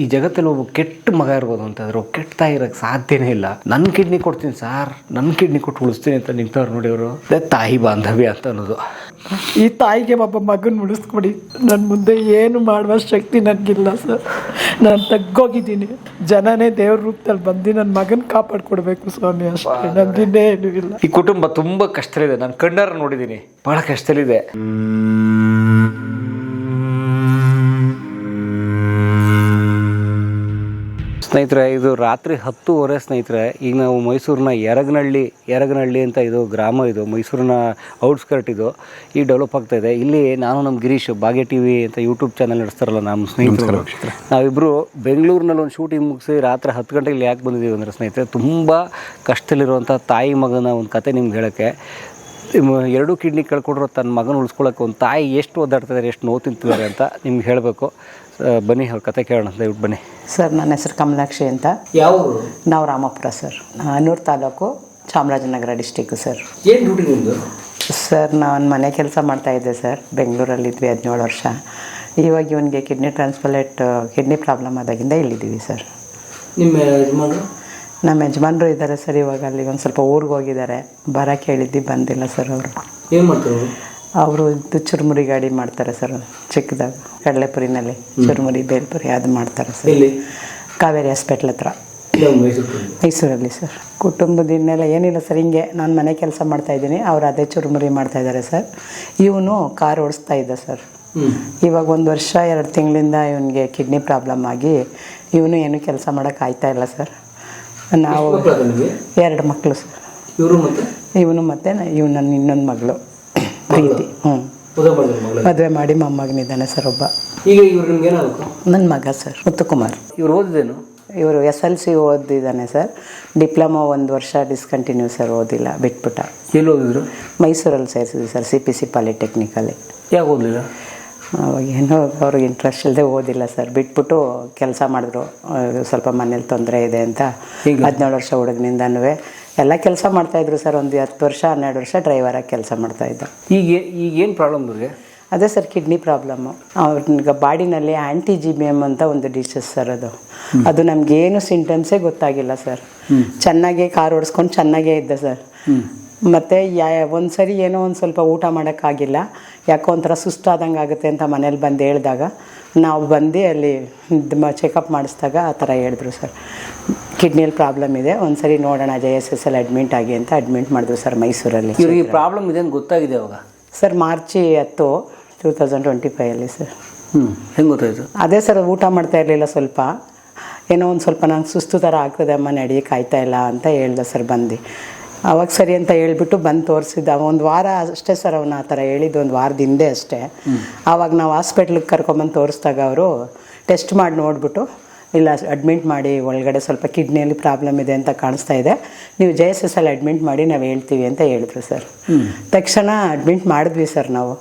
ಈ ಜಗತ್ತಲ್ಲಿ ಒಬ್ಬ ಕೆಟ್ಟ ಮಗ ಇರ್ಬೋದು ಅಂತಂದ್ರೆ ಒಬ್ಬ ಕೆಟ್ಟ ತಾಯಿ ಇರೋಕ್ಕೆ ಸಾಧ್ಯನೇ ಇಲ್ಲ. ನನ್ನ ಕಿಡ್ನಿ ಕೊಡ್ತೀನಿ ಸಾರ್, ನನ್ನ ಕಿಡ್ನಿ ಕೊಟ್ಟು ಉಳಿಸ್ತೀನಿ ಅಂತ ನಿಂತವ್ರು ನೋಡಿ ಅವರು. ತಾಯಿ ಬಾಂಧವ್ಯ ಅಂತ ಅನ್ನೋದು. ಈ ತಾಯಿಗೆ ಒಬ್ಬ ಮಗನ ಉಳಿಸ್ಕೊಡಿ. ನನ್ನ ಮುಂದೆ ಏನು ಮಾಡುವ ಶಕ್ತಿ ನನಗಿಲ್ಲ ಸರ್. ನಾನು ತಗ್ಗೋಗಿದ್ದೀನಿ. ಜನನೇ ದೇವ್ರ ರೂಪದಲ್ಲಿ ಬಂದು ನನ್ನ ಮಗನ ಕಾಪಾಡ್ಕೊಡ್ಬೇಕು ಸ್ವಾಮಿ, ಅಷ್ಟೇ. ನನ್ಗಿನ್ನೇ ಏನೂ ಇಲ್ಲ. ಈ ಕುಟುಂಬ ತುಂಬ ಕಷ್ಟದಲ್ಲಿದೆ. ನಾನು ಕಣ್ಣಾರ ನೋಡಿದ್ದೀನಿ, ಬಹಳ ಕಷ್ಟದಲ್ಲಿದೆ. ಸ್ನೇಹಿತರೆ, ಇದು ರಾತ್ರಿ 10:30 ಸ್ನೇಹಿತರೆ. ಈಗ ನಾವು ಮೈಸೂರಿನ ಯರಗನಹಳ್ಳಿ ಅಂತ ಇದು ಗ್ರಾಮ, ಇದು ಮೈಸೂರಿನ ಔಟ್ಸ್ಕರ್ಟ್. ಇದು ಈಗ ಡೆವಲಪ್ ಆಗ್ತಾ ಇದೆ. ಇಲ್ಲಿ ನಾನು ನಮ್ಮ ಗಿರೀಶ್ ಭಾಗ್ಯ TV ಅಂತ ಯೂಟ್ಯೂಬ್ ಚಾನಲ್ ನಡೆಸ್ತಾರಲ್ಲ ನಮ್ಮ ಸ್ನೇಹಿತರು, ನಾವಿಬ್ಬರು ಬೆಂಗಳೂರಿನಲ್ಲಿ ಒಂದು ಶೂಟಿಂಗ್ ಮುಗಿಸಿ ರಾತ್ರಿ 10 ಗಂಟೆಗೆ ಇಲ್ಲಿ ಯಾಕೆ ಬಂದಿದ್ದೀವಿ ಅಂದರೆ ಸ್ನೇಹಿತರೆ, ತುಂಬ ಕಷ್ಟದಲ್ಲಿರುವಂಥ ತಾಯಿ ಮಗನ ಒಂದು ಕತೆ ನಿಮ್ಗೆ ಹೇಳೋಕ್ಕೆ. 2 ಕಿಡ್ನಿ ಕಳ್ಕೊಡ್ರೋ ತನ್ನ ಮಗನ ಉಳಿಸ್ಕೊಳ್ಳೋಕೆ ಒಂದು ತಾಯಿ ಎಷ್ಟು ಒದ್ದಾಡ್ತಿದ್ದಾರೆ, ಎಷ್ಟು ನೋವು ತಿಂತಿದ್ದಾರೆ ಅಂತ ನಿಮ್ಗೆ ಹೇಳಬೇಕು. ಬನ್ನಿ ಅವ್ರ ಕತೆ ಕೇಳೋಣ, ದಯವಿಟ್ಟು ಬನ್ನಿ. ಸರ್, ನನ್ನ ಹೆಸರು ಕಮಲಾಕ್ಷಿ ಅಂತ. ಯಾವ? ನಾವು Rampur sir, Anoor taluk, Chamarajanagar district sir. ಏನು ಡ್ಯೂಟಿ ನಿಮ್ಮದು? ಸರ್, ನಾನು ಮನೆ ಕೆಲಸ ಮಾಡ್ತಾಯಿದ್ದೆ ಸರ್. ಬೆಂಗಳೂರಲ್ಲಿದ್ವಿ 17 ವರ್ಷ. ಇವಾಗ ಇವನಿಗೆ ಕಿಡ್ನಿ ಪ್ರಾಬ್ಲಮ್ ಆದಾಗಿಂದ ಇಲ್ಲಿದ್ದೀವಿ ಸರ್. ನಿಮ್ಮ ಯಜಮಾನರು? ನಮ್ಮ ಯಜಮಾನರು ಇದ್ದಾರೆ ಸರ್. ಇವಾಗ ಅಲ್ಲಿ ಒಂದು ಸ್ವಲ್ಪ ಊರಿಗೆ ಹೋಗಿದ್ದಾರೆ. ಬರೋಕ್ಕೆ ಹೇಳಿದ್ದು ಬಂದಿಲ್ಲ ಸರ್. ಅವರು ಏನು ಮಾಡ್ತಾರೆ? ಅವರು ಇದು ಚುರುಮುರಿ ಗಾಡಿ ಮಾಡ್ತಾರೆ ಸರ್, ಚಿಕ್ಕದಾಗ ಕಡಲೆಪುರಿನಲ್ಲಿ ಚುರುಮುರಿ ಬೇಲ್ಪುರಿ ಅದು ಮಾಡ್ತಾರೆ ಸರ್. ಇಲ್ಲಿ ಕಾವೇರಿ ಹಾಸ್ಪಿಟ್ಲ್ ಹತ್ರ, ಮೈಸೂರಲ್ಲಿ ಸರ್. ಕುಟುಂಬದಿಂದೆಲ್ಲ ಏನಿಲ್ಲ ಸರ್, ಹಿಂಗೆ ನಾನು ಮನೆ ಕೆಲಸ ಮಾಡ್ತಾಯಿದ್ದೀನಿ, ಅವ್ರು ಅದೇ ಚುರುಮುರಿ ಮಾಡ್ತಾಯಿದ್ದಾರೆ ಸರ್. ಇವನು ಕಾರ್ ಓಡಿಸ್ತಾ ಇದ್ದ ಸರ್. ಇವಾಗ 1 ವರ್ಷ 2 ತಿಂಗಳಿಂದ ಇವನಿಗೆ ಕಿಡ್ನಿ ಪ್ರಾಬ್ಲಮ್ ಆಗಿ ಇವನು ಏನು ಕೆಲಸ ಮಾಡೋಕ್ಕೆ ಆಗ್ತಾ ಇಲ್ಲ ಸರ್. ನಾವು 2 ಮಕ್ಕಳು ಸರ್. ಇವನು ಮತ್ತು ನನ್ನ ಇನ್ನೊಂದು ಮಗಳು ಪ್ರೀತಿ. ಮದುವೆ ಮಾಡಿ ಮೊಮ್ಮಗನಿದ್ದಾನೆ ಸರ್ ಒಬ್ಬ. ಈಗ ಇವ್ರು ನಿಮ್ಗೆ ಏನಾಗಬೇಕು? ನನ್ನ ಮಗ ಸರ್, ಮುತ್ತುಕುಮಾರ್. ಇವ್ರು ಓದಿದೇನು? ಇವರು SLC ಓದಿದ್ದಾನೆ ಸರ್. ಡಿಪ್ಲೊಮಾ 1 ವರ್ಷ ಡಿಸ್ಕಂಟಿನ್ಯೂ ಸರ್, ಓದಿಲ್ಲ, ಬಿಟ್ಬಿಟ್ಟ. ಎಲ್ಲಿ ಓದಿದ್ರು? ಮೈಸೂರಲ್ಲಿ ಸೇರಿಸಿದ್ವಿ ಸರ್, CPC ಪಾಲಿಟೆಕ್ನಿಕಲ್ಲಿ. ಯಾಕೆ ಓದಲಿಲ್ಲ? ಅವಾಗ ಏನೋ ಅವ್ರಿಗೆ ಇಂಟ್ರೆಸ್ಟ್ ಇಲ್ಲದೆ ಓದಿಲ್ಲ ಸರ್, ಬಿಟ್ಬಿಟ್ಟು ಕೆಲಸ ಮಾಡಿದ್ರು. ಸ್ವಲ್ಪ ಮನೇಲಿ ತೊಂದರೆ ಇದೆ ಅಂತ 17 ವರ್ಷ ಹುಡುಗನಿಂದನೂ ಎಲ್ಲ ಕೆಲಸ ಮಾಡ್ತಾಯಿದ್ರು ಸರ್. ಒಂದು 10 ವರ್ಷ 12 ವರ್ಷ ಡ್ರೈವರಾಗಿ ಕೆಲಸ ಮಾಡ್ತಾಯಿದ್ದ. ಈಗೇನು ಪ್ರಾಬ್ಲಮ್ ಅವ್ರಿಗೆ? ಅದೇ ಸರ್, ಕಿಡ್ನಿ ಪ್ರಾಬ್ಲಮ್ಮು. ಅವ್ರಿಗೆ ಬಾಡಿನಲ್ಲಿ GBM ಅಂತ ಒಂದು ಡಿಸೀಸ್ ಸರ್. ಅದು ನಮಗೇನು ಸಿಂಟಮ್ಸೇ ಗೊತ್ತಾಗಿಲ್ಲ ಸರ್. ಚೆನ್ನಾಗೇ ಕಾರ್ ಓಡಿಸ್ಕೊಂಡು ಚೆನ್ನಾಗೇ ಇದ್ದ ಸರ್. ಮತ್ತು ಒಂದು ಸರಿ ಏನೋ ಒಂದು ಸ್ವಲ್ಪ ಊಟ ಮಾಡೋಕ್ಕಾಗಿಲ್ಲ, ಯಾಕೋ ಒಂಥರ ಸುಸ್ತಾದಂಗೆ ಆಗುತ್ತೆ ಅಂತ ಮನೇಲಿ ಬಂದು ಹೇಳಿದಾಗ ನಾವು ಬಂದು ಅಲ್ಲಿ ಚೆಕಪ್ ಮಾಡಿಸಿದಾಗ ಆ ಥರ ಹೇಳಿದ್ರು ಸರ್, ಕಿಡ್ನಿಯಲ್ಲಿ ಪ್ರಾಬ್ಲಮ್ ಇದೆ, ಒಂದು ಸರಿ ನೋಡೋಣ JSS ಅಡ್ಮಿಟ್ ಆಗಿ ಅಂತ ಅಡ್ಮಿಟ್ ಮಾಡಿದ್ರು ಸರ್ ಮೈಸೂರಲ್ಲಿ. ಇವ್ರಿಗೆ ಪ್ರಾಬ್ಲಮ್ ಇದೆ ಅಂತ ಗೊತ್ತಾಗಿದೆ ಅವಾಗ ಸರ್? March 10, 2025 sir. ಹೆಂಗೆ ಗೊತ್ತಾಯಿತು? ಅದೇ ಸರ್, ಊಟ ಮಾಡ್ತಾ ಇರಲಿಲ್ಲ, ಸ್ವಲ್ಪ ಏನೋ ಒಂದು ಸ್ವಲ್ಪ ನಂಗೆ ಸುಸ್ತು ಥರ ಆಗ್ತದೆ ಅಮ್ಮ, ನಡಿಯೋಕ್ಕೆ ಆಯ್ತಾ ಇಲ್ಲ ಅಂತ ಹೇಳ್ದೆ ಸರ್. ಬಂದು ಅವಾಗ ಸರಿ ಅಂತ ಹೇಳ್ಬಿಟ್ಟು ಬಂದು ತೋರಿಸಿದ್ದ. 1 ವಾರ ಅಷ್ಟೇ ಸರ್, ಅವನು ಆ ಥರ ಹೇಳಿದ್ದು 1 ವಾರದ ಹಿಂದೆ ಅಷ್ಟೇ. ಆವಾಗ ನಾವು ಹಾಸ್ಪಿಟ್ಲಿಗೆ ಕರ್ಕೊಂಬಂದು ತೋರಿಸಿದಾಗ ಅವರು ಟೆಸ್ಟ್ ಮಾಡಿ ನೋಡಿಬಿಟ್ಟು, ಇಲ್ಲ ಅಡ್ಮಿಟ್ ಮಾಡಿ, ಒಳಗಡೆ ಸ್ವಲ್ಪ ಕಿಡ್ನಿಯಲ್ಲಿ ಪ್ರಾಬ್ಲಮ್ ಇದೆ ಅಂತ ಕಾಣಿಸ್ತಾ ಇದೆ, ನೀವು JSS ಅಡ್ಮಿಟ್ ಮಾಡಿ ನಾವು ಹೇಳ್ತೀವಿ ಅಂತ ಹೇಳಿದ್ರು ಸರ್. ತಕ್ಷಣ ಅಡ್ಮಿಟ್ ಮಾಡಿದ್ವಿ ಸರ್. ನಾವು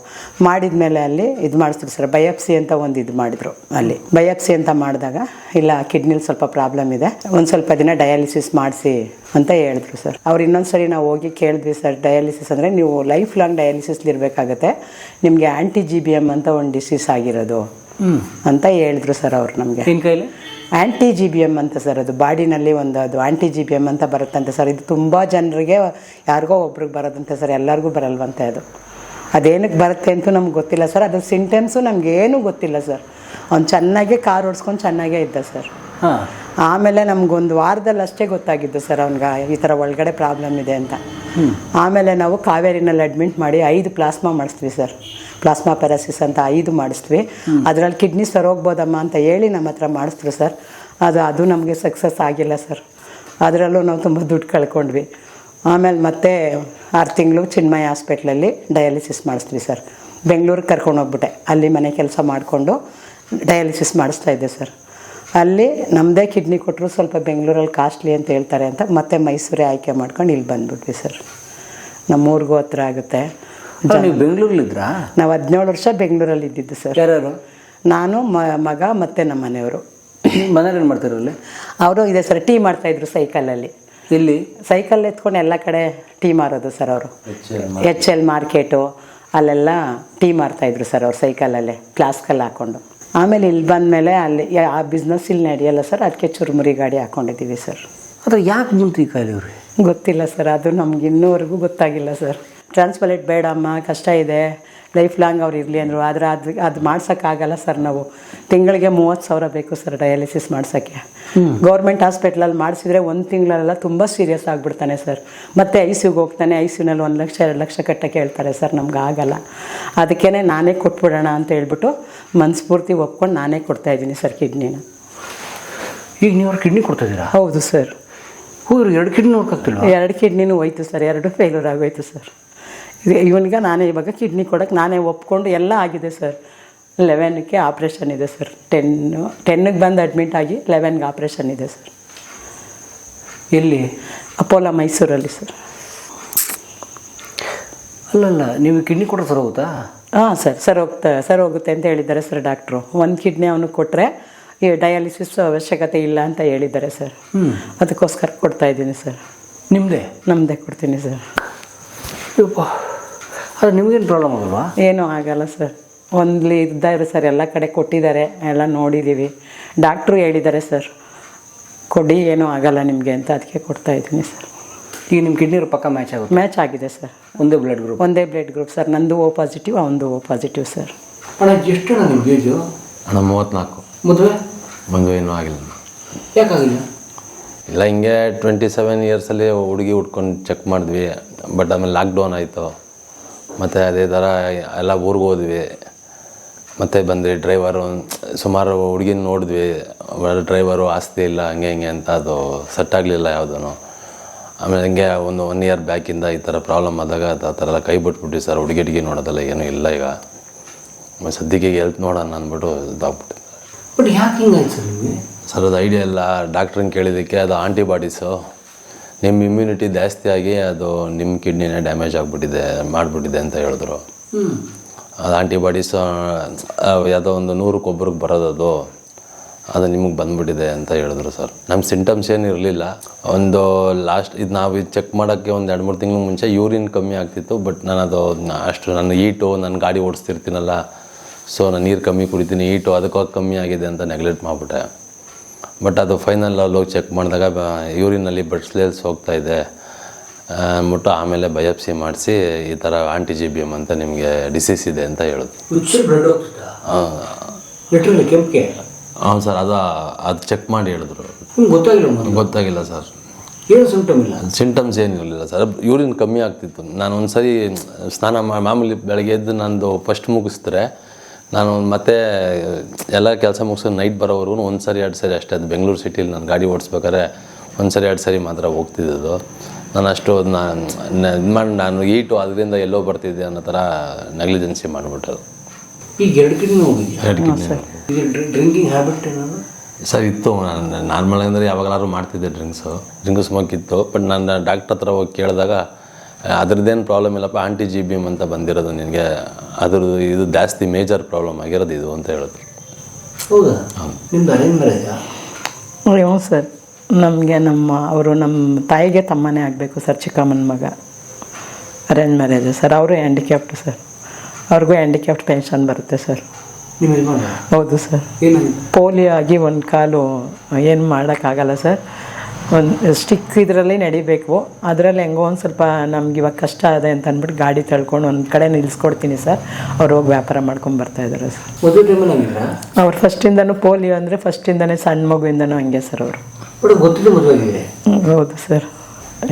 ಮಾಡಿದ್ಮೇಲೆ ಅಲ್ಲಿ ಇದು ಮಾಡಿಸಿದ್ರು ಸರ್, ಬಯಾಪ್ಸಿ ಅಂತ ಒಂದು ಇದು ಮಾಡಿದ್ರು. ಅಲ್ಲಿ ಬಯಾಪ್ಸಿ ಅಂತ ಮಾಡಿದಾಗ, ಇಲ್ಲ ಕಿಡ್ನಿಲಿ ಸ್ವಲ್ಪ ಪ್ರಾಬ್ಲಮ್ ಇದೆ, ಒಂದು ಸ್ವಲ್ಪ ದಿನ ಡಯಾಲಿಸಿಸ್ ಮಾಡಿಸಿ ಅಂತ ಹೇಳಿದ್ರು ಸರ್. ಅವ್ರು ಇನ್ನೊಂದು ಸರಿ ನಾವು ಹೋಗಿ ಕೇಳಿದ್ವಿ ಸರ್, ಡಯಾಲಿಸಿಸ್ ಅಂದರೆ ನೀವು ಲೈಫ್ ಲಾಂಗ್ ಡಯಾಲಿಸಿಸ್ಲಿರಬೇಕಾಗತ್ತೆ, ನಿಮಗೆ GBM ಅಂತ ಒಂದು ಡಿಸೀಸ್ ಆಗಿರೋದು ಅಂತ ಹೇಳಿದ್ರು ಸರ್ ಅವ್ರು ನಮಗೆ. GBM ಅಂತ ಸರ್, ಅದು ಬಾಡಿನಲ್ಲಿ ಅದು GBM ಅಂತ ಬರುತ್ತಂತೆ ಸರ್. ಇದು ತುಂಬ ಜನರಿಗೆ, ಯಾರಿಗೋ ಒಬ್ರಿಗೆ ಬರೋದಂತೆ ಸರ್, ಎಲ್ಲರಿಗೂ ಬರಲ್ವಂತೆ. ಅದೇನಕ್ಕೆ ಬರುತ್ತೆ ಅಂತೂ ನಮ್ಗೆ ಗೊತ್ತಿಲ್ಲ ಸರ್. ಅದ್ರ ಸಿಂಟಮ್ಸು ನಮಗೇನೂ ಗೊತ್ತಿಲ್ಲ ಸರ್. ಅವ್ನು ಚೆನ್ನಾಗೇ ಕಾರ್ ಓಡಿಸ್ಕೊಂಡು ಚೆನ್ನಾಗೇ ಇದ್ದ ಸರ್. ಆಮೇಲೆ ನಮ್ಗೊಂದು ವಾರದಲ್ಲಿ ಅಷ್ಟೇ ಗೊತ್ತಾಗಿದ್ದು ಸರ್ ಅವ್ನಿಗೆ ಈ ಥರ ಒಳಗಡೆ ಪ್ರಾಬ್ಲಮ್ ಇದೆ ಅಂತ. ಆಮೇಲೆ ನಾವು ಕಾವೇರಿನಲ್ಲಿ ಅಡ್ಮಿಟ್ ಮಾಡಿ 5 ಪ್ಲಾಸ್ಮಾ ಮಾಡಿಸ್ತೀವಿ ಸರ್. ಪ್ಲಾಸ್ಮಾ ಪ್ಯಾರಾಸಿಸ್ ಅಂತ 5 ಮಾಡಿಸ್ತೀವಿ. ಅದರಲ್ಲಿ ಕಿಡ್ನಿ ಸರೋಗ್ಬೋದಮ್ಮ ಅಂತ ಹೇಳಿ ನಮ್ಮ ಹತ್ರ ಮಾಡಿಸ್ತೀವಿ ಸರ್. ಅದು ನಮಗೆ ಸಕ್ಸಸ್ ಆಗಿಲ್ಲ ಸರ್. ಅದರಲ್ಲೂ ನಾವು ತುಂಬ ದುಡ್ಡು ಕಳ್ಕೊಂಡ್ವಿ. ಆಮೇಲೆ ಮತ್ತೆ 6 ತಿಂಗಳು ಚಿನ್ಮಯ ಹಾಸ್ಪಿಟ್ಲಲ್ಲಿ ಡಯಾಲಿಸಿಸ್ ಮಾಡಿಸ್ತೀವಿ ಸರ್. ಬೆಂಗಳೂರಿಗೆ ಕರ್ಕೊಂಡೋಗ್ಬಿಟ್ಟೆ, ಅಲ್ಲಿ ಮನೆ ಕೆಲಸ ಮಾಡಿಕೊಂಡು ಡಯಾಲಿಸಿಸ್ ಮಾಡಿಸ್ತಾಯಿದ್ದೆ ಸರ್. ಅಲ್ಲಿ ನಮ್ಮದೇ ಕಿಡ್ನಿ ಕೊಟ್ಟರು, ಸ್ವಲ್ಪ ಬೆಂಗಳೂರಲ್ಲಿ ಕಾಸ್ಟ್ಲಿ ಅಂತ ಹೇಳ್ತಾರೆ ಅಂತ ಮತ್ತೆ ಮೈಸೂರೇ ಆಯ್ಕೆ ಮಾಡ್ಕೊಂಡು ಇಲ್ಲಿ ಬಂದುಬಿಟ್ವಿ ಸರ್. ನಮ್ಮೂರಿಗೂ ಹತ್ರ ಆಗುತ್ತೆ. ನೀವು ಬೆಂಗಳೂರಲ್ಲಿದ್ರಾ? ನಾವು 17 ವರ್ಷ ಬೆಂಗಳೂರಲ್ಲಿ ಇದ್ದಿದ್ದು ಸರ್. ಯಾರ್ಯಾರು? ನಾನು, ಮಗ ಮತ್ತು ನಮ್ಮ ಮನೆಯವರು. ಮನೇಲಿ ಏನು ಮಾಡ್ತಾರಲ್ಲಿ? ಅವರು ಇದೆ ಸರ್, ಟೀ ಮಾಡ್ತಾಯಿದ್ರು ಸೈಕಲಲ್ಲಿ. ಇಲ್ಲಿ ಸೈಕಲ್ ಎತ್ಕೊಂಡು ಎಲ್ಲ ಕಡೆ ಟೀ ಮಾರೋದು ಸರ್ ಅವರು. HL ಮಾರ್ಕೆಟು ಅಲ್ಲೆಲ್ಲ ಟೀ ಮಾರ್ತಾಯಿದ್ರು ಸರ್ ಅವ್ರು, ಸೈಕಲಲ್ಲೇ ಫ್ಲಾಸ್ಕಲ್ಲಿ ಹಾಕ್ಕೊಂಡು. ಆಮೇಲೆ ಇಲ್ಲಿ ಬಂದಮೇಲೆ ಅಲ್ಲಿ ಆ ಬಿಸ್ನೆಸ್ ಇಲ್ಲಿ ನಡೆಯಲ್ಲ ಸರ್, ಅದಕ್ಕೆ ಚುರುಮುರಿ ಗಾಡಿ ಹಾಕ್ಕೊಂಡಿದ್ದೀವಿ ಸರ್. ಆದರೆ ಯಾಕೆ ಬಂತು ಈ ಕಾಯಿಲೆ ಅವ್ರಿಗೆ? ಗೊತ್ತಿಲ್ಲ ಸರ್, ಅದು ನಮ್ಗೆ ಇನ್ನೂವರೆಗೂ ಗೊತ್ತಾಗಿಲ್ಲ ಸರ್. ಟ್ರಾನ್ಸ್ಪ್ಲಾಂಟ್ ಬೇಡಮ್ಮ, ಕಷ್ಟ ಇದೆ, ಲೈಫ್ ಲಾಂಗ್ ಅವ್ರು ಇರಲಿ ಅಂದರು. ಆದರೆ ಅದು ಮಾಡ್ಸೋಕ್ಕಾಗಲ್ಲ ಸರ್. ನಾವು ತಿಂಗಳಿಗೆ 30,000 ಬೇಕು ಸರ್ ಡಯಾಲಿಸಿಸ್ ಮಾಡ್ಸೋಕ್ಕೆ. ಗೌರ್ಮೆಂಟ್ ಹಾಸ್ಪಿಟ್ಲಲ್ಲಿ ಮಾಡಿಸಿದ್ರೆ 1 ತಿಂಗಳಲ್ಲೆಲ್ಲ ತುಂಬ ಸೀರಿಯಸ್ ಆಗಿಬಿಡ್ತಾನೆ ಸರ್. ಮತ್ತೆ ICUಗೆ ಹೋಗ್ತಾನೆ, ICUನಲ್ಲಿ 1 ಲಕ್ಷ 2 ಲಕ್ಷ ಕಟ್ಟಕ್ಕೆ ಹೇಳ್ತಾರೆ ಸರ್. ನಮ್ಗೆ ಆಗಲ್ಲ. ಅದಕ್ಕೇ ನಾನೇ ಕೊಟ್ಬಿಡೋಣ ಅಂತ ಹೇಳ್ಬಿಟ್ಟು ಮನಸ್ಫೂರ್ತಿ ಒಪ್ಕೊಂಡು ನಾನೇ ಕೊಡ್ತಾಯಿದ್ದೀನಿ ಸರ್ ಕಿಡ್ನಿನ. ಈಗ ನೀವು ಅವ್ರು ಕಿಡ್ನಿ ಕೊಡ್ತಾಯಿದ್ದೀರಾ? ಹೌದು ಸರ್. ಹೋಗ್ರಿ 2 ಕಿಡ್ನಿ ನೋಡ್ಕಾಗ್ತಿಲ್ಲ? 2 ಕಿಡ್ನಿನೂ ಹೋಯ್ತು ಸರ್, 2 ಫೇಲ್ಯೂರ್ ಆಗೋಯ್ತು ಸರ್. ಇವನಿಗೆ ನಾನೇ ಇವಾಗ ಕಿಡ್ನಿ ಕೊಡೋಕ್ಕೆ ನಾನೇ ಒಪ್ಕೊಂಡು ಎಲ್ಲ ಆಗಿದೆ ಸರ್. 11ಕ್ಕೆ ಆಪ್ರೇಷನ್ ಇದೆ ಸರ್. 10ಗೆ ಬಂದು ಅಡ್ಮಿಟ್ ಆಗಿ 11ಗೆ ಆಪ್ರೇಷನ್ ಇದೆ ಸರ್. ಎಲ್ಲಿ? ಅಪೋಲೋ ಮೈಸೂರಲ್ಲಿ ಸರ್. ಅಲ್ಲಲ್ಲ, ನೀವು ಕಿಡ್ನಿ ಕೊಟ್ಟರೆ ಸರ್ ಹೋಗುತ್ತಾ? ಹಾಂ ಸರ್ ಹೋಗುತ್ತೆ ಅಂತ ಹೇಳಿದ್ದಾರೆ ಸರ್ ಡಾಕ್ಟ್ರು. 1 ಕಿಡ್ನಿ ಅವನಿಗೆ ಕೊಟ್ಟರೆ ಈ ಡಯಾಲಿಸಿಸ್ ಅವಶ್ಯಕತೆ ಇಲ್ಲ ಅಂತ ಹೇಳಿದ್ದಾರೆ ಸರ್. ಅದಕ್ಕೋಸ್ಕರ ಕೊಡ್ತಾಯಿದ್ದೀನಿ ಸರ್. ನಮ್ಮದೇ ಕೊಡ್ತೀನಿ ಸರ್. ಅದು ನಿಮಗೇನು ಪ್ರಾಬ್ಲಮ್ ಆಗಲ್ವಾ? ಏನೂ ಆಗಲ್ಲ ಸರ್. ಒಂದ್ಲಿ ಇದ್ದಾರೆ ಸರ್, ಎಲ್ಲ ಕಡೆ ಕೊಟ್ಟಿದ್ದಾರೆ, ಎಲ್ಲ ನೋಡಿದ್ದೀವಿ. ಡಾಕ್ಟ್ರು ಹೇಳಿದ್ದಾರೆ ಸರ್ ಕೊಡಿ, ಏನೂ ಆಗಲ್ಲ ನಿಮಗೆ ಅಂತ, ಅದಕ್ಕೆ ಕೊಡ್ತಾಯಿದ್ದೀನಿ ಸರ್. ಈಗ ನಿಮ್ಮ ಕಿಡ್ನಿ ಪಕ್ಕ ಮ್ಯಾಚ್ ಆಗಿದೆ ಸರ್. ಒಂದೇ ಬ್ಲಡ್ ಗ್ರೂಪ್ ಸರ್. ನಂದು O ಪಾಸಿಟಿವ್, ಅವನದು O ಪಾಸಿಟಿವ್ ಸರ್. ಅಣ್ಣ ಎಷ್ಟು ನಿಮ್ಗೆ ಏಜು? ಅಣ್ಣ 34. ಮದುವೆ ಇನ್ನೂ ಆಗಿಲ್ಲ. ಯಾಕಾಗಿಲ್ಲ? ಇಲ್ಲ, ಹಿಂಗೆ 27 ಇಯರ್ಸಲ್ಲಿ ಹುಡುಗಿ ಹುಡ್ಕೊಂಡು ಚೆಕ್ ಮಾಡಿದ್ವಿ. ಬಟ್ ಆಮೇಲೆ ಲಾಕ್ಡೌನ್ ಆಯಿತು. ಮತ್ತು ಅದೇ ಥರ ಎಲ್ಲ ಊರಿಗೆ ಹೋದ್ವಿ. ಮತ್ತು ಬಂದ್ವಿ. ಡ್ರೈವರು ಸುಮಾರು ಹುಡುಗಿನ ನೋಡಿದ್ವಿ. ಡ್ರೈವರು ಆಸ್ತಿ ಇಲ್ಲ, ಹಂಗೆ ಹಿಂಗೆ ಅಂತ ಅದು ಸೆಟ್ ಆಗಲಿಲ್ಲ ಯಾವುದೂ. ಆಮೇಲೆ ಹಿಂಗೆ ಒಂದು 1 ಇಯರ್ ಬ್ಯಾಕಿಂದ ಈ ಥರ ಪ್ರಾಬ್ಲಮ್ ಆದಾಗ ಆ ಥರ ಎಲ್ಲ ಕೈ ಬಿಟ್ಬಿಟ್ವಿ ಸರ್. ಹುಡುಗಿ ನೋಡೋದಲ್ಲ ಏನೂ ಇಲ್ಲ ಈಗ. ಸದ್ಯಕ್ಕೆ ಹೆಲ್ತ್ ನೋಡೋಣ ಅಂದ್ಬಿಟ್ಟು ಇದಾಗ್ಬಿಟ್ಟು. ಬಟ್ ಯಾಕೆ ಹಿಂಗಾಯ್ತು ಸರ್ ನಿಮಗೆ? ಸರ್ ಅದು ಐಡಿಯಾ ಇಲ್ಲ. ಡಾಕ್ಟ್ರನ್ನ ಕೇಳಿದ್ದಕ್ಕೆ ಅದು ಆಂಟಿಬಾಡೀಸು ನಿಮ್ಮ ಇಮ್ಯುನಿಟಿ ಜಾಸ್ತಿ ಆಗಿ ಅದು ನಿಮ್ಮ ಕಿಡ್ನಿನೇ ಡ್ಯಾಮೇಜ್ ಮಾಡಿಬಿಟ್ಟಿದೆ ಅಂತ ಹೇಳಿದ್ರು. ಅದು ಆಂಟಿಬಾಡೀಸು ಯಾವುದೋ ಒಂದು 100ಕ್ಕೆ ಒಬ್ರಿಗೆ ಬರೋದದು, ಅದು ನಿಮಗೆ ಬಂದುಬಿಟ್ಟಿದೆ ಅಂತ ಹೇಳಿದ್ರು ಸರ್. ನಮ್ಮ ಸಿಂಟಮ್ಸ್ ಏನು ಇರಲಿಲ್ಲ. ಒಂದು ಲಾಸ್ಟ್ ನಾವು ಚೆಕ್ ಮಾಡೋಕ್ಕೆ ಒಂದು 2-3 ತಿಂಗಳ ಮುಂಚೆ ಯೂರಿನ್ ಕಮ್ಮಿ ಆಗ್ತಿತ್ತು. ಬಟ್ ನಾನು ಅದು ಅಷ್ಟು ನನ್ನ ಈಟು, ನಾನು ಗಾಡಿ ಓಡಿಸ್ತಿರ್ತೀನಲ್ಲ, ಸೊ ನಾನು ನೀರು ಕಮ್ಮಿ ಕುಡಿತೀನಿ, ಈಟು ಅದಕ್ಕೋಗಿ ಕಮ್ಮಿ ಆಗಿದೆ ಅಂತ ನೆಗ್ಲೆಕ್ಟ್ ಮಾಡಿಬಿಟ್ಟೆ. ಬಟ್ ಅದು ಫೈನಲ್ ಅಲ್ಲಿ ಹೋಗಿ ಚೆಕ್ ಮಾಡಿದಾಗ ಯೂರಿನಲ್ಲಿ ಬ್ಲಡ್ ಸ್ಲೇಲ್ಸ್ ಹೋಗ್ತಾಯಿದೆ ಅಂದ್ಬಿಟ್ಟು ಆಮೇಲೆ ಬಯಾಪ್ಸಿ ಮಾಡಿಸಿ ಈ ಥರ GBM ಅಂತ ನಿಮಗೆ ಡಿಸೀಸ್ ಇದೆ ಅಂತ ಹೇಳಿದ್ರು. ಹಾಂ ಸರ್, ಅದು ಚೆಕ್ ಮಾಡಿ ಹೇಳಿದ್ರು. ಗೊತ್ತಾಗಿಲ್ಲ ಸರ್. ಸಿಂಟಮ್ಸ್ ಏನಿರಲಿಲ್ಲ ಸರ್. ಯೂರಿನ್ ಕಮ್ಮಿ ಆಗ್ತಿತ್ತು. ನಾನು ಒಂದು ಸರಿ ಸ್ನಾನ ಮಾಮೂಲಿ ಬೆಳಗ್ಗೆ ಎದ್ದು ನಂದು ಫಸ್ಟ್ ಮುಗಿಸಿದ್ರೆ ನಾನು ಮತ್ತೆ ಎಲ್ಲ ಕೆಲಸ ಮುಗಿಸ್ಕೊಂಡು ನೈಟ್ ಬರೋವರೆಗೂ 1 ಸರಿ 2 ಸರಿ ಅಷ್ಟೇ. ಅದು ಬೆಂಗಳೂರು ಸಿಟಿಲಿ ನಾನು ಗಾಡಿ ಓಡಿಸ್ಬೇಕಾದ್ರೆ 1 ಸರಿ 2 ಸರಿ ಮಾತ್ರ ಹೋಗ್ತಿದ್ದದು. ನಾನು ಅಷ್ಟು ಇದು ಮಾಡಿ ನಾನು ಈಟು ಅದರಿಂದ ಎಲ್ಲೋ ಬರ್ತಿದ್ದೆ ಅನ್ನೋ ಥರ ನೆಗ್ಲಿಜೆನ್ಸಿ ಮಾಡಿಬಿಟ್ಟದು. ಈಗ 2 ಕಿಡ್ನಿ ಹೋಗಿದ್ದೆ. 2 ಕಿಡ್ನಿ. ಡ್ರಿಂಕಿಂಗ್ ಹ್ಯಾಬಿಟ್ ಏನಾದ್ರು ಸರ್ ಇತ್ತು. ನಾನು ನಾರ್ಮಲ್ ಅಂದರೆ ಯಾವಾಗಲಾದ್ರು ಮಾಡ್ತಿದ್ದೆ ಡ್ರಿಂಕು ಸ್ಮೋಕ್ ಇತ್ತು. ಬಟ್ ನಾನು ಡಾಕ್ಟ್ರ್ ಹತ್ರ ಹೋಗಿ ಕೇಳಿದಾಗ ಅದ್ರದ್ದೇನು ಪ್ರಾಬ್ಲಮ್ ಇಲ್ಲಪ್ಪ, GBM ಅಂತ ಬಂದಿರೋದು ನಿನಗೆ, ಅದ್ರದ್ದು ಇದು ಜಾಸ್ತಿ ಮೇಜರ್ ಪ್ರಾಬ್ಲಮ್ ಆಗಿರೋದು ಇದು ಅಂತ ಹೇಳಿದ್ರು. ಹೌದಾ? ನಿಮ್ದು ಅರೇಂಜ್ ಮ್ಯಾರೇಜಾ? ಹ್ಞೂ ಸರ್. ನಮಗೆ ಅವರು ನಮ್ಮ ತಾಯಿಗೆ ತಮ್ಮನೇ ಆಗಬೇಕು ಸರ್, ಚಿಕ್ಕಮ್ಮನ ಮಗ. Arrange marriage sir. ಅವರು ಹ್ಯಾಂಡಿಕ್ಯಾಪ್ಟ್ ಸರ್. ಅವ್ರಿಗೂ ಹ್ಯಾಂಡಿಕ್ಯಾಪ್ಟ್ ಪೆನ್ಷನ್ ಬರುತ್ತೆ ಸರ್. ಹೌದು ಸರ್. ಪೋಲಿಯೋ ಆಗಿ 1 ಕಾಲು ಏನು ಮಾಡೋಕ್ಕಾಗಲ್ಲ ಸರ್. ಒಂದು ಸ್ಟಿಕ್ ಇದರಲ್ಲಿ ನಡಿಬೇಕು. ಅದರಲ್ಲಿ ಹೆಂಗೋ ಒಂದು ಸ್ವಲ್ಪ ನಮ್ಗೆ ಇವಾಗ ಕಷ್ಟ ಇದೆ ಅಂತ ಅಂದ್ಬಿಟ್ಟು ಗಾಡಿ ತಳ್ಕೊಂಡು ಒಂದು ಕಡೆ ನಿಲ್ಲಿಸ್ಕೊಡ್ತೀನಿ ಸರ್. ಅವ್ರು ಹೋಗಿ ವ್ಯಾಪಾರ ಮಾಡ್ಕೊಂಡು ಬರ್ತಾಯಿದ್ದಾರೆ ಸರ್. ಅವ್ರು ಫಸ್ಟಿಂದನೂ ಪೋಲಿಯೋ ಅಂದರೆ ಫಸ್ಟಿಂದನೇ ಸಣ್ಣ ಮಗುವಿಂದನೂ ಹಂಗೆ ಸರ್ ಅವರು. ಹೌದು ಸರ್.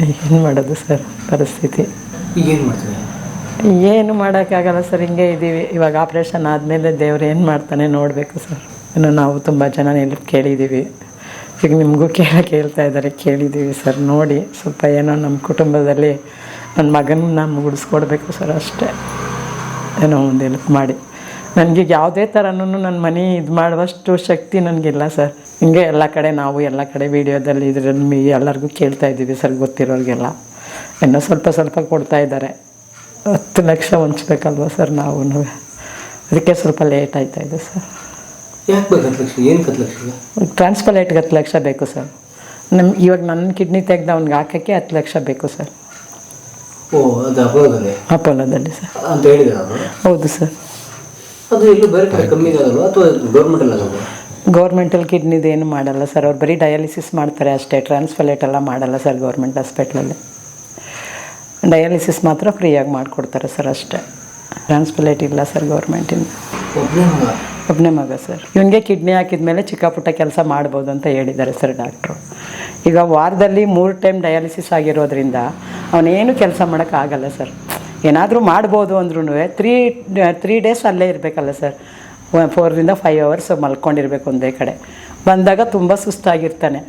ಏನು ಮಾಡೋದು ಸರ್ ಪರಿಸ್ಥಿತಿ? ಏನು ಮಾಡೋಕ್ಕಾಗಲ್ಲ ಸರ್, ಹಿಂಗೆ ಇದ್ದೀವಿ. ಇವಾಗ ಆಪ್ರೇಷನ್ ಆದಮೇಲೆ ದೇವ್ರು ಏನು ಮಾಡ್ತಾನೆ ನೋಡಬೇಕು ಸರ್. ಇನ್ನು ನಾವು ತುಂಬ ಜನ ಕೇಳಿದ್ದೀವಿ. ಈಗ ನಿಮಗೂ ಕೇಳ್ತಾ ಇದ್ದಾರೆ, ಕೇಳಿದ್ದೀವಿ ಸರ್. ನೋಡಿ ಸ್ವಲ್ಪ ಏನೋ ನಮ್ಮ ಕುಟುಂಬದಲ್ಲಿ ನನ್ನ ಮಗನ ಮುಗಿಸ್ಕೊಡ್ಬೇಕು ಸರ್, ಅಷ್ಟೇ. ಏನೋ ಒಂದು ಹೆಲ್ಪ್ ಮಾಡಿ. ನನಗೀಗ ಯಾವುದೇ ಥರನೂ ನನ್ನ ಮನೆ ಇದು ಮಾಡುವಷ್ಟು ಶಕ್ತಿ ನನಗಿಲ್ಲ ಸರ್. ಹಿಂಗೆ ಎಲ್ಲ ಕಡೆ ನಾವು ಎಲ್ಲ ಕಡೆ ವೀಡಿಯೋದಲ್ಲಿ ಇದರಲ್ಲಿ ಎಲ್ಲರಿಗೂ ಕೇಳ್ತಾ ಇದ್ದೀವಿ ಸರ್, ಗೊತ್ತಿರೋರಿಗೆಲ್ಲ. ಇನ್ನೂ ಸ್ವಲ್ಪ ಕೊಡ್ತಾಯಿದ್ದಾರೆ. 10 ಲಕ್ಷ ಹೊಂಚ್ಬೇಕಲ್ವ ಸರ್ ನಾವು. ಅದಕ್ಕೆ ಸ್ವಲ್ಪ ಲೇಟ್ ಆಯ್ತಾಯಿದೆ ಸರ್. ಯಾಕೆ ಬೇಕು 10 ಲಕ್ಷ? ಏನು 10 ಲಕ್ಷ? ಟ್ರಾನ್ಸ್ಪ್ಲಾಂಟ್ಗೆ 10 ಲಕ್ಷ ಬೇಕು ಸರ್. ಇವಾಗ ನನ್ನ ಕಿಡ್ನಿ ತೆಗೆದು ಅವ್ನಿಗೆ ಹಾಕೋಕ್ಕೆ 10 ಲಕ್ಷ ಬೇಕು ಸರ್. ಓ, ಅದು ಅಪೋಲೋದಲ್ಲಿ ಅಪೋಲೋದಲ್ಲಿ ಸರ್ ಅಂತ ಹೇಳಿದ್ದಾರೆ. ಹೌದು ಸರ್. ಅದು ಎಲ್ಲೂ ಬೇರೆ ಕಡೆ ಕಮ್ಮಿ ಆಗಲ್ವಾ ಅಥವಾ ಗೌರ್ಮೆಂಟಲ್ಲಿ ಆಗಲ್ವಾ? ಗೌರ್ಮೆಂಟಲ್ಲಿ ಕಿಡ್ನಿದು ಏನು ಮಾಡಲ್ಲ ಸರ್, ಅವ್ರು ಬರೀ ಡಯಾಲಿಸಿಸ್ ಮಾಡ್ತಾರೆ ಅಷ್ಟೇ, ಟ್ರಾನ್ಸ್ಪ್ಲಾಂಟ್ ಎಲ್ಲ ಮಾಡಲ್ಲ ಸರ್ ಗೌರ್ಮೆಂಟ್ ಹಾಸ್ಪಿಟ್ಲಲ್ಲಿ. ಡಯಾಲಿಸಿಸ್ ಮಾತ್ರ ಫ್ರೀಯಾಗಿ ಮಾಡಿಕೊಡ್ತಾರೆ ಸರ್ ಅಷ್ಟೇ, ಟ್ರಾನ್ಸ್ಪ್ಲಾಂಟ್ ಇಲ್ಲ ಸರ್ ಗೌರ್ಮೆಂಟಿಂದ. ಒಬ್ಬನೇ ಮಗ ಸರ್. ಇವನಿಗೆ ಕಿಡ್ನಿ ಹಾಕಿದ್ಮೇಲೆ ಚಿಕ್ಕ ಪುಟ್ಟ ಕೆಲಸ ಮಾಡ್ಬೋದು ಅಂತ ಹೇಳಿದ್ದಾರೆ ಸರ್ ಡಾಕ್ಟ್ರು. ಈಗ ವಾರದಲ್ಲಿ 3 ಟೈಮ್ ಡಯಾಲಿಸಿಸ್ ಆಗಿರೋದ್ರಿಂದ ಅವನೇನು ಕೆಲಸ ಮಾಡೋಕ್ಕಾಗಲ್ಲ ಸರ್. ಏನಾದರೂ ಮಾಡ್ಬೋದು ಅಂದ್ರೂ 3 ಡೇಸ್ ಅಲ್ಲೇ ಇರಬೇಕಲ್ಲ ಸರ್, 4 to 5 hours ಮಲ್ಕೊಂಡಿರ್ಬೇಕು ಒಂದೇ ಕಡೆ. ಬಂದಾಗ ತುಂಬ ಸುಸ್ತಾಗಿರ್ತಾನೆ.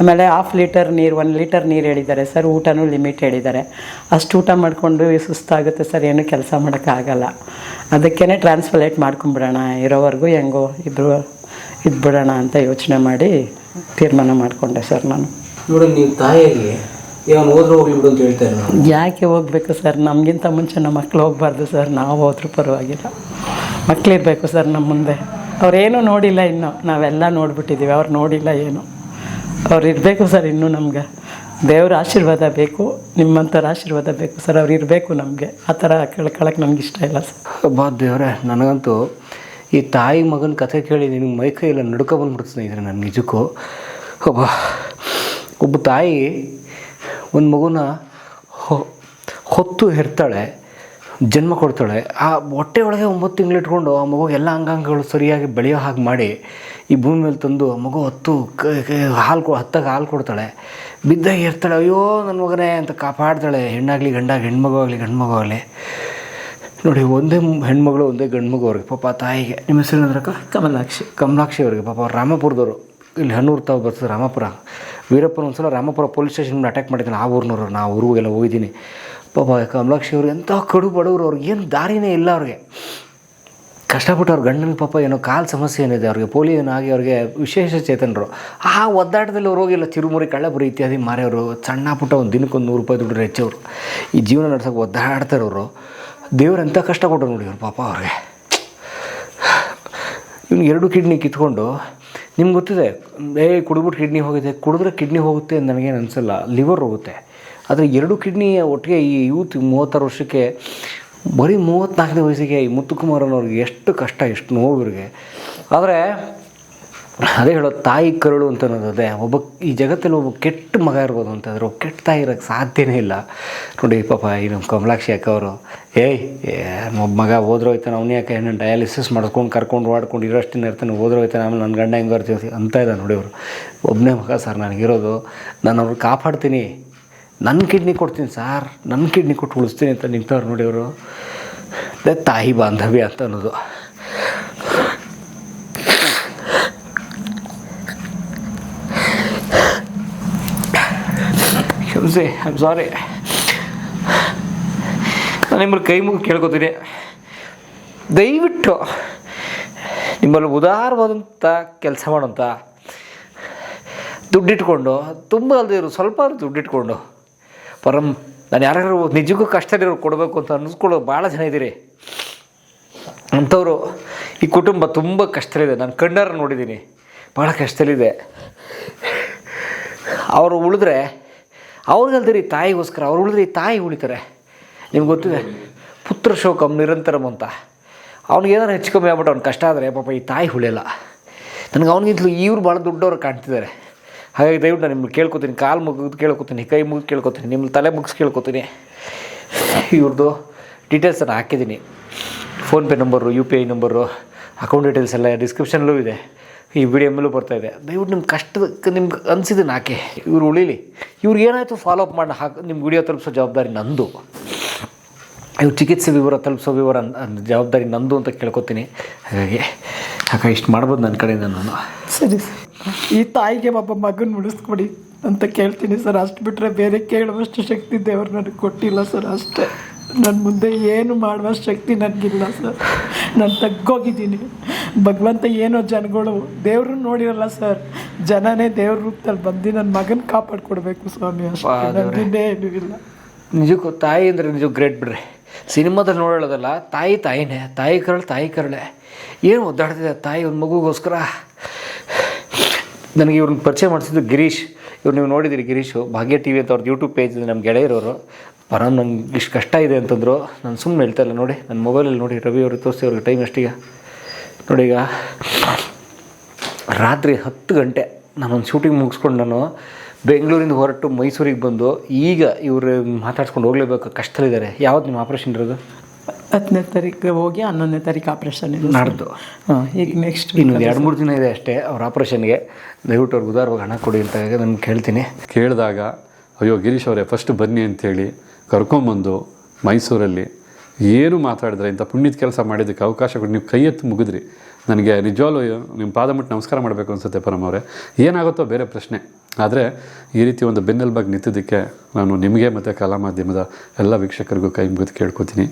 ಆಮೇಲೆ 1/2 ಲೀಟರ್ ನೀರು 1 ಲೀಟರ್ ನೀರು ಹೇಳಿದ್ದಾರೆ ಸರ್. ಊಟನೂ ಲಿಮಿಟ್ ಹೇಳಿದ್ದಾರೆ. ಅಷ್ಟು ಊಟ ಮಾಡಿಕೊಂಡು ಸುಸ್ತಾಗುತ್ತೆ ಸರ್, ಏನು ಕೆಲಸ ಮಾಡೋಕ್ಕಾಗಲ್ಲ. ಅದಕ್ಕೇ ಟ್ರಾನ್ಸ್ಪ್ಲಾಂಟ್ ಮಾಡ್ಕೊಂಬಿಡೋಣ, ಇರೋವರೆಗೂ ಹೆಂಗೋ ಇಬ್ಬರು ಇದ್ಬಿಡೋಣ ಅಂತ ಯೋಚನೆ ಮಾಡಿ ತೀರ್ಮಾನ ಮಾಡಿಕೊಂಡೆ ಸರ್ ನಾನು. ನೋಡಿ, ನೀವು ತಾಯಿಯಾಗಿ ಏನು ಹೋದ್ರೂ ಹೋಗ್ಲಿ ಬಿಡು ಅಂತ ಹೇಳ್ತಾ ಇಲ್ಲ. ಯಾಕೆ ಹೋಗ್ಬೇಕು ಸರ್? ನಮಗಿಂತ ಮುಂಚೆ ನಮ್ಮ ಮಕ್ಳು ಹೋಗ್ಬಾರ್ದು ಸರ್, ನಾವು ಹೋದ್ರೂ ಪರವಾಗಿಲ್ಲ. ಮಕ್ಕಳಿರ್ಬೇಕು ಸರ್ ನಮ್ಮ ಮುಂದೆ. ಅವ್ರೇನೂ ನೋಡಿಲ್ಲ ಇನ್ನು, ನಾವೆಲ್ಲ ನೋಡಿಬಿಟ್ಟಿದ್ದೀವಿ, ಅವ್ರು ನೋಡಿಲ್ಲ ಏನು. ಅವ್ರು ಇರಬೇಕು ಸರ್ ಇನ್ನೂ. ನಮ್ಗೆ ದೇವ್ರ ಆಶೀರ್ವಾದ ಬೇಕು, ನಿಮ್ಮಂಥರ ಆಶೀರ್ವಾದ ಬೇಕು ಸರ್. ಅವ್ರು ಇರಬೇಕು ನಮಗೆ. ಆ ಥರ ಕೇಳ್ಕೊಳಕ್ಕೆ ನನಗೆ ಇಷ್ಟ ಇಲ್ಲ ಸರ್. ಬಾ ದೇವರೇ, ನನಗಂತೂ ಈ ತಾಯಿ ಮಗನ ಕಥೆ ಕೇಳಿ ನಿನಗೆ ಮೈಕೈ ಎಲ್ಲ ನಡ್ಕೊ ಬಂದ್ಬಿಡ್ತಾನೆ ಇದ್ರೆ ನಾನು ನಿಜಕ್ಕೂ. ಒಬ್ಬ ತಾಯಿ ಒಂದು ಮಗುನ ಹೊತ್ತು ಹೆರ್ತಾಳೆ, ಜನ್ಮ ಕೊಡ್ತಾಳೆ. ಆ ಹೊಟ್ಟೆ ಒಳಗೆ 9 ತಿಂಗಳು ಇಟ್ಕೊಂಡು ಆ ಮಗುಗೆ ಎಲ್ಲ ಅಂಗಾಂಗಗಳು ಸರಿಯಾಗಿ ಬೆಳೆಯೋ ಹಾಗೆ ಮಾಡಿ ಈ ಭೂಮಿ ಮೇಲೆ ತಂದು ಆ ಮಗು ಹತ್ತಾಗ ಹಾಲು ಕೊಡ್ತಾಳೆ. ಬಿದ್ದಾಗ ಇರ್ತಾಳೆ, ಅಯ್ಯೋ ನನ್ನ ಮಗನೇ ಅಂತ ಕಾಪಾಡ್ತಾಳೆ. ಹೆಣ್ಣಾಗಲಿ ಹೆಣ್ಮಗು ಆಗಲಿ ಗಂಡು ಮಗು ಆಗಲಿ. ನೋಡಿ, ಒಂದೇ ಹೆಣ್ಮಗಳು ಒಂದೇ ಗಂಡು ಮಗು ಅವ್ರಿಗೆ ಪಾಪ ತಾಯಿಗೆ. ನಿಮ್ಮ ಹೆಸರು ಏನಂದ್ರಕ್ಕ? ಕಮಲಾಕ್ಷಿ ಅವ್ರಿಗೆ ಪಾಪ. ಅವ್ರು ರಾಮಪುರದವರು. ಇಲ್ಲಿ ಹನ್ನೂರು ತಾವು ಬರ್ತದೆ ರಾಮಪುರ. ವೀರಪ್ಪನ ಒಂದ್ಸಲ ರಾಮಪುರ ಪೊಲೀಸ್ ಸ್ಟೇಷನ್ ಅಟ್ಯಾಕ್ ಮಾಡಿದ್ದಾನೆ. ಆ ಊರಿನವ್ರು, ನಾ ಊರಿಗೆಲ್ಲ ಹೋಗಿದ್ದೀನಿ. ಪಾಪ ಕಮಲಾಕ್ಷಿ ಅವ್ರು ಎಂಥ ಕಡು ಬಡವರು. ಅವ್ರಿಗೆ ಏನು ದಾರಿನೇ ಇಲ್ಲ. ಅವ್ರಿಗೆ ಕಷ್ಟಪಟ್ಟು ಅವ್ರ ಗಂಡನ ಪಾಪ ಏನೋ ಕಾಲು ಸಮಸ್ಯೆ ಏನಿದೆ ಅವ್ರಿಗೆ, ಪೋಲಿಯೋನಾಗಿ ಅವ್ರಿಗೆ ವಿಶೇಷ ಚೇತನರು. ಆ ಒದ್ದಾಟದಲ್ಲಿ ಅವ್ರು ಹೋಗಿಲ್ಲ. ಚಿರುಮುರಿ ಕಳ್ಳಬುರಿ ಇತ್ಯಾದಿ ಮಾರಿಯವರು. ಸಣ್ಣ ಪುಟ್ಟ ಒಂದು ದಿನಕ್ಕೆ ಒಂದು 100 ರೂಪಾಯಿ ದುಡ್ಡು ಹೆಚ್ಚವರು. ಈ ಜೀವನ ನಡ್ಸೋಕೆ ಒದ್ದಾಡ್ತಾರೆ ಅವರು. ದೇವ್ರು ಎಂಥ ಕಷ್ಟ ಕೊಟ್ಟರು ನೋಡಿ ಅವ್ರು ಪಾಪ ಅವ್ರಿಗೆ. ಇವ್ನಿಗೆ 2 ಕಿಡ್ನಿ ಕಿತ್ಕೊಂಡು, ನಿಮ್ಗೆ ಗೊತ್ತಿದೆ, ಕುಡಿದ್ಬಿಟ್ಟು ಕಿಡ್ನಿ ಹೋಗಿದೆ. ಕುಡಿದ್ರೆ ಕಿಡ್ನಿ ಹೋಗುತ್ತೆ ಅಂತ ನನಗೇನು ಅನಿಸಲ್ಲ, ಲಿವರ್ ಹೋಗುತ್ತೆ. ಆದರೆ 2 ಕಿಡ್ನಿ ಒಟ್ಟಿಗೆ ಈ ಯೂತ್ 36 ವರ್ಷಕ್ಕೆ, ಬರೀ 34ನೇ ವಯಸ್ಸಿಗೆ ಈ ಮುತ್ತುಕುಮಾರನವ್ರಿಗೆ ಎಷ್ಟು ಕಷ್ಟ, ಎಷ್ಟು ನೋವು ಇವ್ರಿಗೆ. ಆದರೆ ಅದೇ ಹೇಳೋದು, ತಾಯಿ ಕರುಳು ಅಂತ ಅನ್ನೋದೇ. ಈ ಜಗತ್ತಲ್ಲಿ ಒಬ್ಬ ಕೆಟ್ಟ ಮಗ ಇರ್ಬೋದು ಅಂತಂದ್ರೆ ಒಬ್ಬ ಕೆಟ್ಟ ತಾಯಿ ಇರೋಕ್ಕೆ ಸಾಧ್ಯನೇ ಇಲ್ಲ. ನೋಡಿ ಪಾಪ ಈ ನಮ್ಮ ಕಮಲಾಕ್ಷಿ ಅಕ್ಕ ಅವರು, ಒಬ್ಬ ಮಗ ಹೋದ್ರೋಯ್ತಾನೆ, ಅವನೇ ಯಾಕೆ ಹೆಣ್ಣು ಡಯಾಲಿಸಿಸ್ ಮಾಡ್ಕೊಂಡು ಕರ್ಕೊಂಡು ಓಡ್ಕೊಂಡು ಇರೋಷ್ಟಿನ ಇರ್ತಾನೆ, ಹೋದ್ರೋಯ್ತಾನೆ, ಆಮೇಲೆ ನನ್ನ ಗಂಡ ಹೆಂಗೆ ಬರ್ತೀವಿ ಅಂತ ಇದೆ ನೋಡಿ ಅವರು. ಒಬ್ಬನೇ ಮಗ ಸರ್ ನನಗಿರೋದು, ನಾನು ಅವ್ರಿಗೆ ಕಾಪಾಡ್ತೀನಿ, ನನ್ನ ಕಿಡ್ನಿ ಕೊಡ್ತೀನಿ ಸಾರ್, ನನ್ನ ಕಿಡ್ನಿ ಕೊಟ್ಟು ಉಳಿಸ್ತೀನಿ ಅಂತ ನಿಂತವ್ರು ನೋಡಿ ಅವರು. ಅದೇ ತಾಯಿ ಬಾಂಧವ್ಯ ಅಂತ ಅನ್ನೋದು. ಕ್ಷಮಿಸಿ, ಐ ಆಮ್ ಸಾರಿ. ನಾನು ನಿಮ್ಮಲ್ಲಿ ಕೈ ಮುಗಿ ಕೇಳ್ಕೊತೀನಿ, ದಯವಿಟ್ಟು ನಿಮ್ಮಲ್ಲಿ ಉದಾರವಾದಂಥ ಕೆಲಸ ಮಾಡೋಂಥ, ದುಡ್ಡಿಟ್ಕೊಂಡು, ತುಂಬ ಅಲ್ಲದೆ ಇರೋ ಸ್ವಲ್ಪ ದುಡ್ಡಿಟ್ಕೊಂಡು ನಾನು ಯಾರು ನಿಜಕ್ಕೂ ಕಷ್ಟದಿರೋ ಕೊಡಬೇಕು ಅಂತ ಅನ್ನಿಸ್ಕೊಳ್ಳೋ ಭಾಳ ಜನ ಇದ್ದೀರಿ. ಅಂಥವ್ರು ಈ ಕುಟುಂಬ ತುಂಬ ಕಷ್ಟದಲ್ಲಿದೆ. ನಾನು ಕಣ್ಣಾರ ನೋಡಿದ್ದೀನಿ, ಭಾಳ ಕಷ್ಟದಲ್ಲಿದೆ. ಅವರು ಉಳಿದ್ರೆ ಅವ್ರಿಗಲ್ದಿರಿ ತಾಯಿಗೋಸ್ಕರ, ಅವ್ರು ಉಳಿದ್ರೆ ಈ ತಾಯಿ ಉಳಿತಾರೆ. ನಿಮ್ಗೆ ಗೊತ್ತಿದೆ, ಪುತ್ರ ಶೋಕಂ ನಿರಂತರಂ ಅಂತ. ಅವ್ನಿಗೆ ಏನಾರು ಹೆಚ್ಚು ಕಮ್ಮಿ ಆಗ್ಬಿಟ್ಟು ಅವ್ನು ಕಷ್ಟ ಆದರೆ ಪಾಪ ಈ ತಾಯಿ ಉಳಿಯಲ್ಲ. ನನಗೆ ಅವ್ನಿಗಿಂತಲೂ ಇವ್ರು ಭಾಳ ದೊಡ್ಡವ್ರು ಕಾಣ್ತಿದ್ದಾರೆ. ಹಾಗಾಗಿ ದಯವಿಟ್ಟು ನಾನು ನಿಮ್ಗೆ ಕೇಳ್ಕೊತೀನಿ, ಕಾಲು ಮುಗಿದು ಕೇಳ್ಕೊತೀನಿ, ಕೈ ಮುಗಿದು ಕೇಳ್ಕೊತೀನಿ, ನಿಮ್ಮ ತಲೆ ಮುಗಿಸಿ ಕೇಳ್ಕೊತೀನಿ. ಇವ್ರದ್ದು ಡೀಟೇಲ್ಸನ್ನು ಹಾಕಿದ್ದೀನಿ, PhonePe number, UPI number, account details ಎಲ್ಲ ಡಿಸ್ಕ್ರಿಪ್ಷನಲ್ಲೂ ಇದೆ, ಈ ವಿಡಿಯೋ ಮೇಲೂ ಬರ್ತಾಯಿದೆ. ದಯವಿಟ್ಟು ನಿಮ್ಮ ಕಷ್ಟಕ್ಕೆ ನಿಮ್ಗೆ ಅನಿಸಿದ್ದನ್ನು ಹಾಕಿ. ಇವ್ರು ಉಳೀಲಿ. ಇವ್ರಿಗೆ ಏನಾಯಿತು ಫಾಲೋ ಅಪ್ ಮಾಡಿ ನಿಮ್ಮ ವಿಡಿಯೋ ತಲುಪಿಸೋ ಜವಾಬ್ದಾರಿ ನಂದು. ಇವ್ರು ಚಿಕಿತ್ಸೆ ವಿವರ ತಲುಪಿಸೋ ವಿವರ ಜವಾಬ್ದಾರಿ ನಂದು ಅಂತ ಕೇಳ್ಕೊತೀನಿ. ಹಾಗಾಗಿ ಇಷ್ಟು ಮಾಡ್ಬೋದು ನನ್ನ ಕಡೆಯಿಂದ ನಾನು. ಸರಿ ಸರ್, ಈ ತಾಯಿಗೆ ಒಬ್ಬ ಮಗನ ಉಳಿಸ್ಕೊಡಿ ಅಂತ ಕೇಳ್ತೀನಿ ಸರ್. ಅಷ್ಟು ಬಿಟ್ಟರೆ ಬೇರೆ ಕೇಳುವಷ್ಟು ಶಕ್ತಿ ದೇವರು ನನಗೆ ಕೊಟ್ಟಿಲ್ಲ ಸರ್. ಅಷ್ಟೇ, ನನ್ನ ಮುಂದೆ ಏನು ಮಾಡುವಷ್ಟು ಶಕ್ತಿ ನನಗಿಲ್ಲ ಸರ್. ನಾನು ತಗ್ಗೋಗಿದ್ದೀನಿ. ಭಗವಂತ ಏನೋ ಜನಗಳು ದೇವ್ರು ನೋಡಿರಲ್ಲ ಸರ್, ಜನನೇ ದೇವ್ರ ರೂಪದಲ್ಲಿ ಬಂದು ನನ್ನ ಮಗನ ಕಾಪಾಡ್ಕೊಡ್ಬೇಕು ಸ್ವಾಮಿ. ಅಷ್ಟೇ, ಏನೂ ಇಲ್ಲ. ನಿಜಕ್ಕೂ ತಾಯಿ ಅಂದರೆ ನಿಜಕ್ಕೂ ಗ್ರೇಟ್ ಬಿಡ್ರಿ. ಸಿನಿಮಾದಲ್ಲಿ ನೋಡೋದಲ್ಲ, ತಾಯಿನೇ, ತಾಯಿ ಕರಳೆ ಏನು ಒದ್ದಾಡ್ತಿದೆ ತಾಯಿ ಒಂದು ಮಗುಗೋಸ್ಕರ. ನನಗೆ ಇವ್ರನ್ನ ಪರಿಚಯ ಮಾಡಿಸಿದ್ದು ಗಿರೀಶ್. ಇವ್ರು ನೀವು ನೋಡಿದಿರಿ, ಗಿರೀಶು ಭಾಗ್ಯ TV ಅಂತ ಅವ್ರದ್ದು ಯೂಟ್ಯೂಬ್ ಪೇಜ್ ಇದೆ, ನಮ್ಮ ಗೆಳೆಯರವರು. ಪರಂ ನಂಗೆ ಇಷ್ಟು ಕಷ್ಟ ಇದೆ ಅಂತಂದರು. ನಾನು ಸುಮ್ಮನೆ ಹೇಳ್ತಾ ಇಲ್ಲ. ನೋಡಿ ನನ್ನ ಮೊಬೈಲಲ್ಲಿ ನೋಡಿ, ರವಿ ಅವರು ತೋರಿಸಿ ಅವ್ರಿಗೆ ಟೈಮ್ ಎಷ್ಟೀಗ ನೋಡಿ. ಈಗ ರಾತ್ರಿ 10 ಗಂಟೆ ನಾನೊಂದು ಶೂಟಿಂಗ್ ಮುಗಿಸ್ಕೊಂಡು ನಾನು ಬೆಂಗಳೂರಿಂದ ಹೊರಟು ಮೈಸೂರಿಗೆ ಬಂದು ಈಗ ಇವರು ಮಾತಾಡ್ಸ್ಕೊಂಡು ಹೋಗಲೇಬೇಕು, ಕಷ್ಟದಲ್ಲಿದ್ದಾರೆ. ಯಾವತ್ತು ನಿಮ್ಮ ಆಪ್ರೇಷನ್ ಇರೋದು? 10ನೇ ತಾರೀಕು ಹೋಗಿ 11ನೇ ತಾರೀಕು ಆಪ್ರೇಷನ್ ಇದೆ ನಾಡ್ದು. ಹಾಂ, ಈಗ ನೆಕ್ಸ್ಟ್ ಇನ್ನೊಂದು 2-3 ದಿನ ಇದೆ ಅಷ್ಟೇ ಅವ್ರ ಆಪ್ರೇಷನ್ಗೆ. ದಯವಿಟ್ಟು ಅವ್ರಿಗೆ ಉದಾರವಾಗಿ ಹಣ ಕೊಡಿ ಅಂತ ನಾನು ಕೇಳ್ತೀನಿ. ಕೇಳಿದಾಗ ಅಯ್ಯೋ ಗಿರೀಶ್ ಅವರೇ ಫಸ್ಟ್ ಬನ್ನಿ ಅಂತೇಳಿ ಕರ್ಕೊಂಬಂದು ಮೈಸೂರಲ್ಲಿ ಏನು ಮಾತಾಡಿದ್ರೆ, ಇಂಥ ಪುಣ್ಯದ ಕೆಲಸ ಮಾಡಿದ್ದಕ್ಕೆ ಅವಕಾಶ ಕೊಟ್ಟು ನೀವು ಕೈ ಎತ್ತು ಮುಗಿದ್ರಿ. ನನಗೆ ನಿಜವಾಗ್ಲೂ ನಿಮ್ಮ ಪಾದ ಮುಟ್ಟು ನಮಸ್ಕಾರ ಮಾಡಬೇಕು ಅನಿಸುತ್ತೆ ಪರಮ್ ಅವರೇ. ಏನಾಗುತ್ತೋ ಬೇರೆ ಪ್ರಶ್ನೆ, ಆದರೆ ಈ ರೀತಿ ಒಂದು ಬೆನ್ನೆಲುಬಾಗಿ ನಿಂತಿದ್ದಕ್ಕೆ ನಾನು ನಿಮಗೆ ಮತ್ತು ಕಲಾ ಮಾಧ್ಯಮದ ಎಲ್ಲ ವೀಕ್ಷಕರಿಗೂ ಕೈ ಮುಗಿದು ಕೇಳ್ಕೊತೀನಿ.